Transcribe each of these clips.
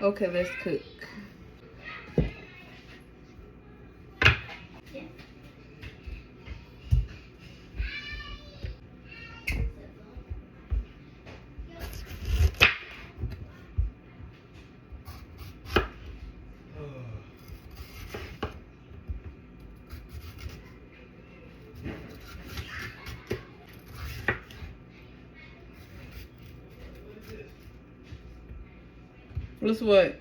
Okay, let's cook. What's what?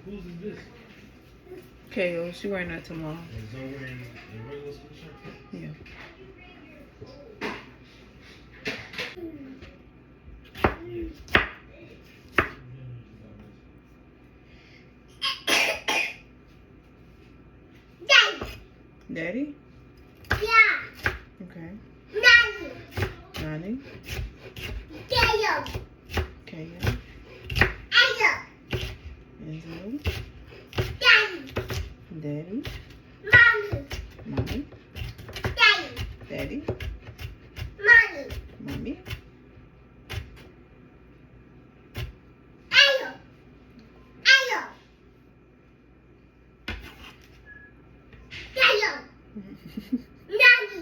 Whose is this? KO, she wearing that tomorrow. Is Zoe wearing a regular school shirt? Yeah. Daddy? Yeah. Okay. Nanny. Nani? Dale. KO. Ella. Enzo. Daddy. Daddy. Mommy. Mommy. Daddy. Daddy. Mommy. Mommy. Ella. Ella. Dale. Nanny.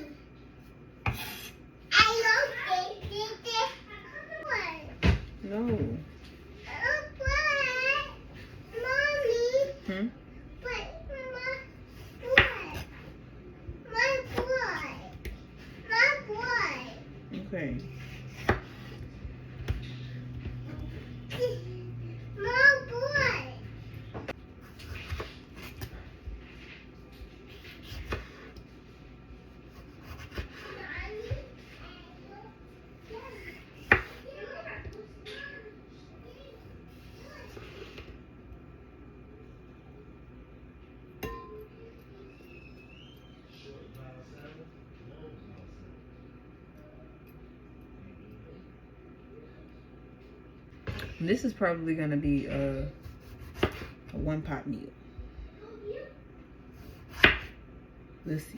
Ella. No. Mommy. Hmm? But my boy. My boy. Okay. My boy. This is probably gonna be a one pot meal. Let's see.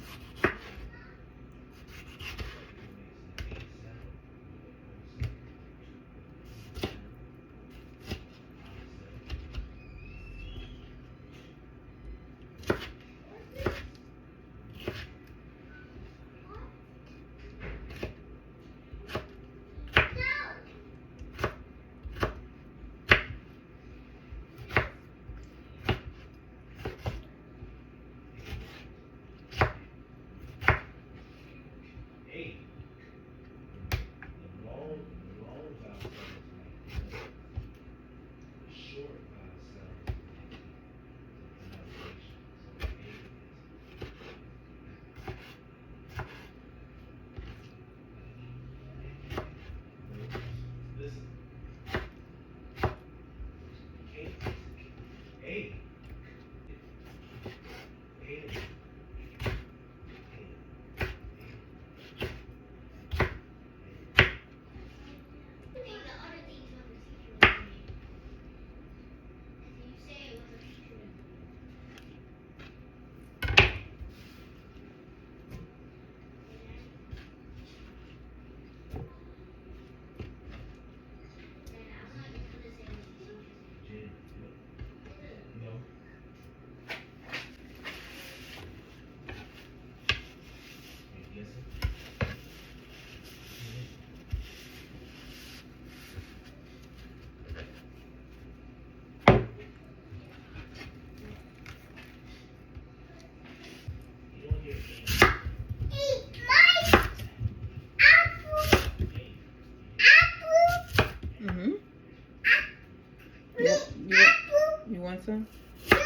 want some? No.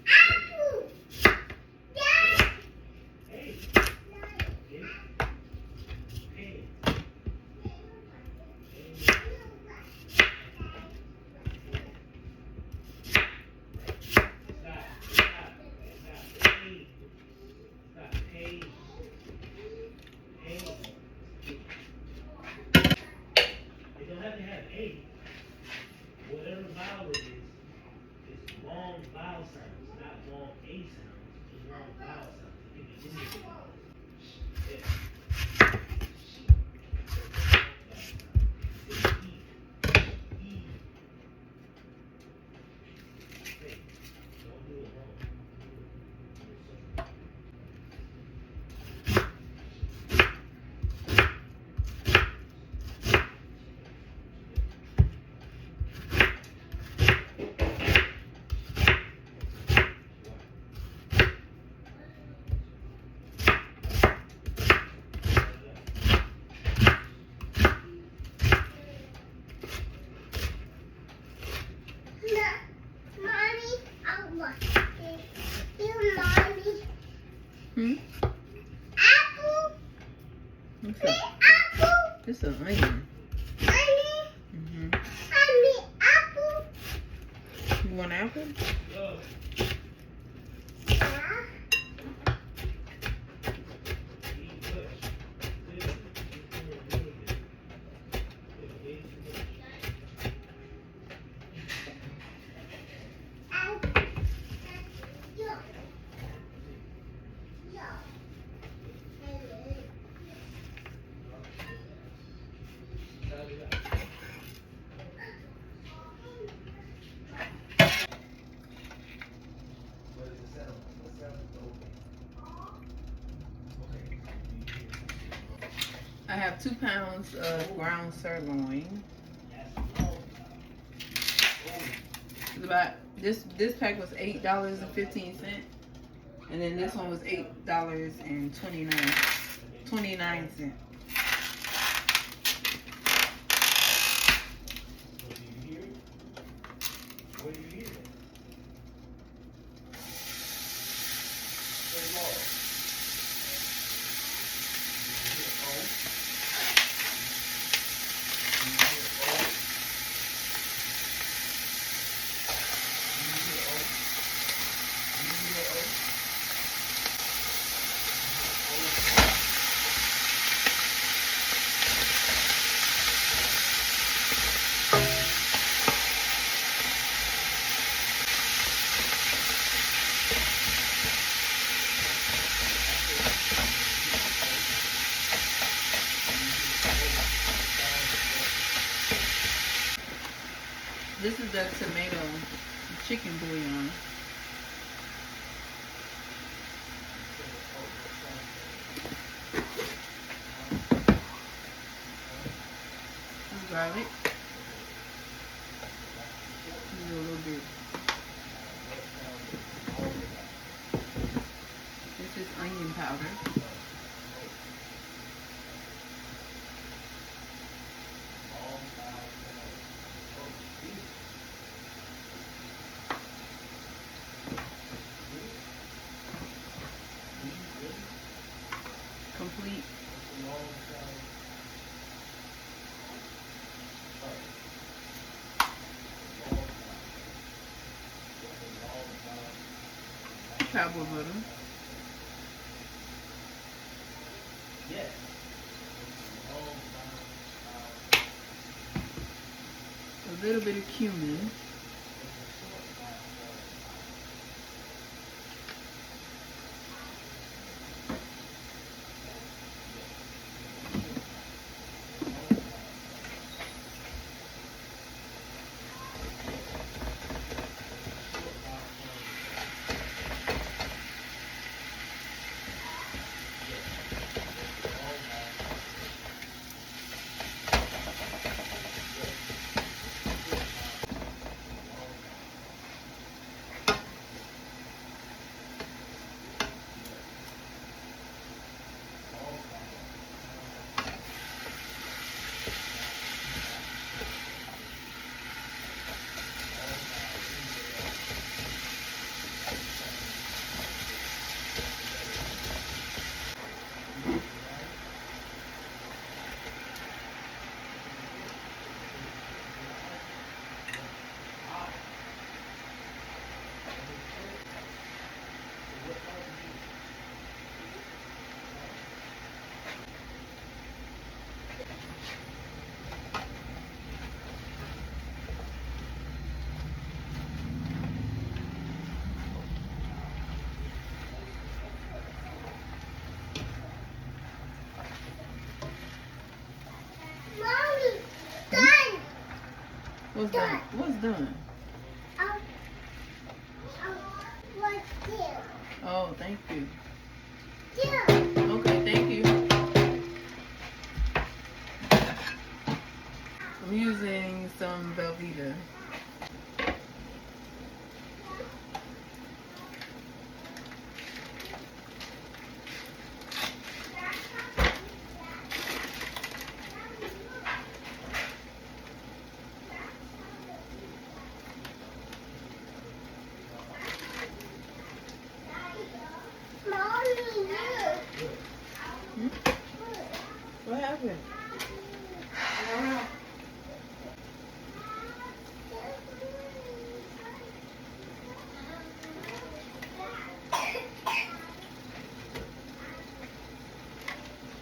Apple. Dad. Hey, hey, hey. It don't have to have A. Whatever vowel it is, it's long vowel sounds, not long A sounds. It's long vowel sounds. It can be any vowel. Don't do it wrong. Mommy, I want this. You, mommy. Hmm? Apple. What's Big that? apple. It's an onion. Mommy. Mm-hmm. Mommy, apple. You want apple? Love. Yeah. Eat much. Listen, eat more a little bit. Yeah, way too much. Apple. Yo. Yo. Try it out. What is the sound? What sound is the open? Okay. I have 2 pounds of ground sirloin. That's long. It's about this pack was $8.15, and then this one was $8.29. What do you hear? What do you hear? Say Lord. You hear O? You hear O? You hear O? You hear O? This is the tomato chicken bouillon. This is garlic. This is a little bit. This is onion powder. Complete. Cowboy butter. Yes. A little bit of cumin. What's done? What's done? Um, what's here? Oh, thank you. Here. Okay, thank you. I'm using some Velveeta. Mommy, Hmm? What happened?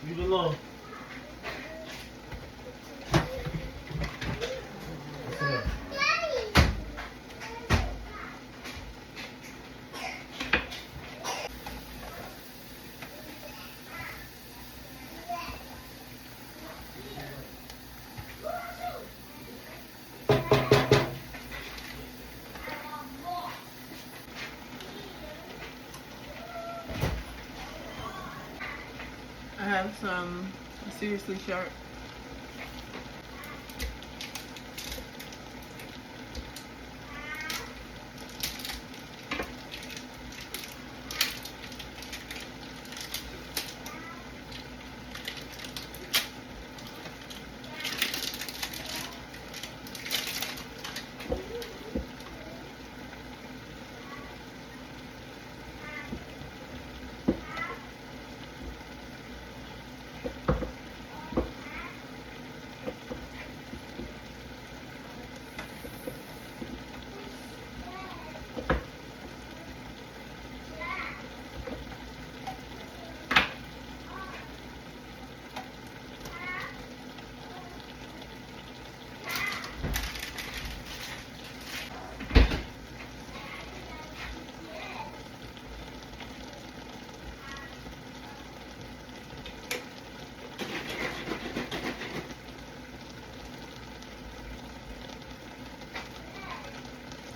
Leave it alone. Daddy. I have some Seriously Sharp.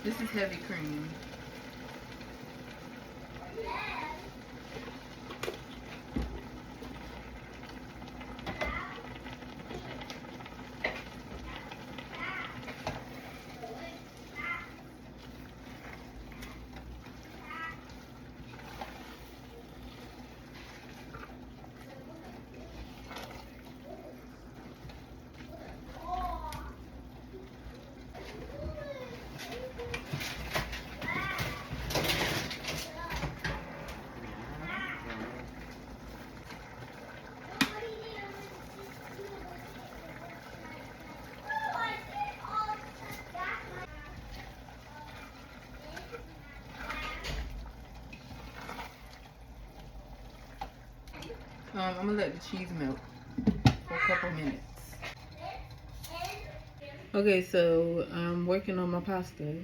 This is heavy cream. I'm gonna let the cheese melt for a couple minutes. Okay, so I'm working on my pasta.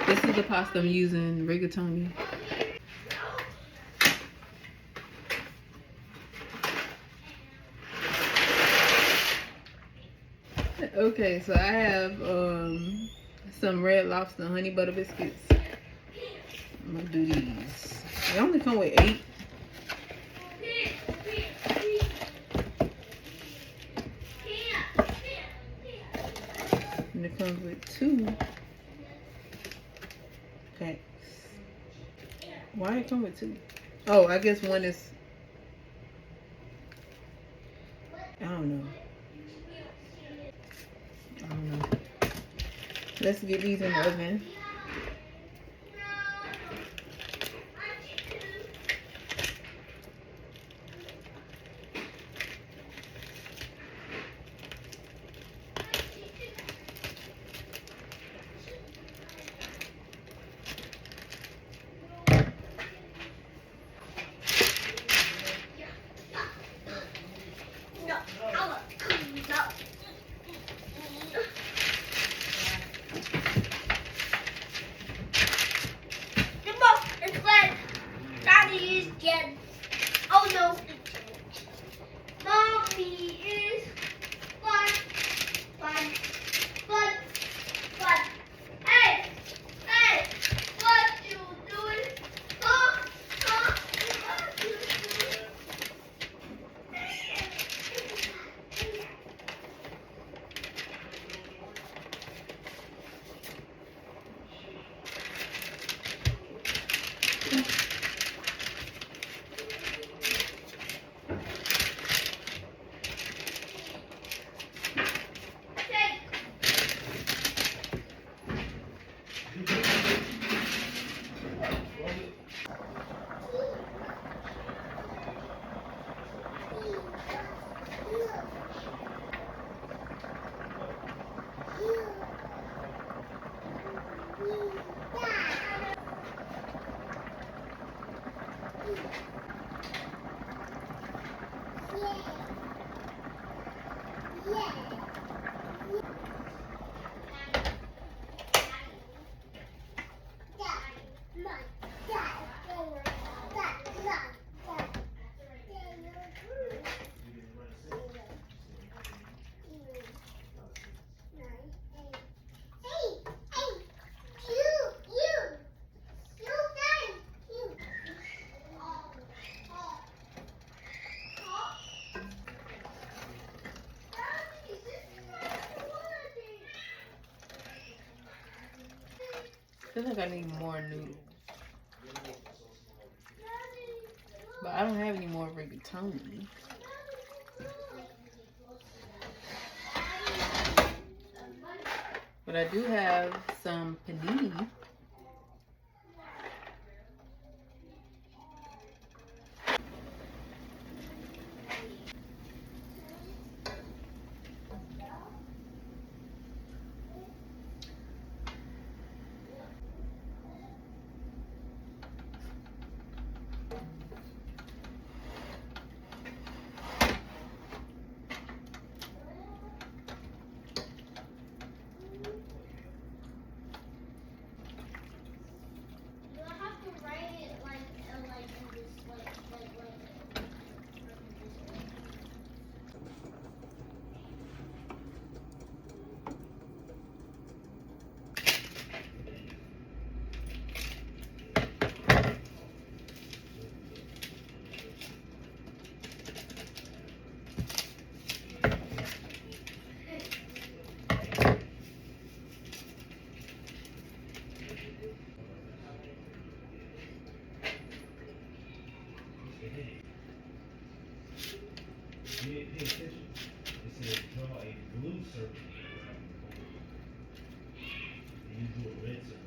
This is the pasta I'm using, rigatoni. Okay, so I have some Red Lobster honey butter biscuits. I'm gonna do these. They only come with 8. And it comes with 2 packs. Why it come with 2? Oh, I guess one is, I don't know. Let's get these in the oven. Oh no. Mommy is fine. I feel like I need more noodles. But I don't have any more rigatoni. But I do have some panini. You didn't pay attention. It said draw a blue circle around the hole. And you do a red circle.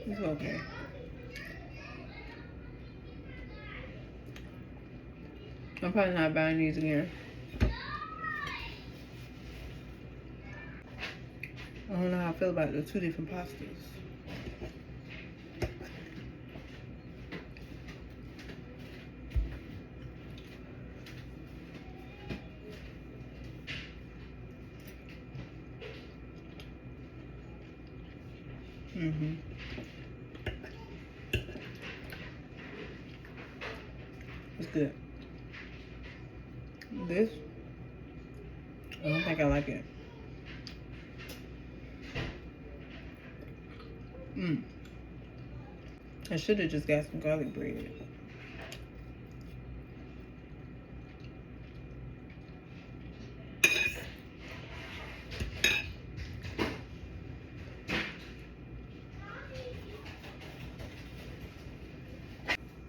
It's okay. I'm probably not buying these again. I don't know how I feel about the two different pastas. Mm-hmm. It's good. This, I don't think I like it. I should have just got some garlic bread.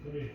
Come here.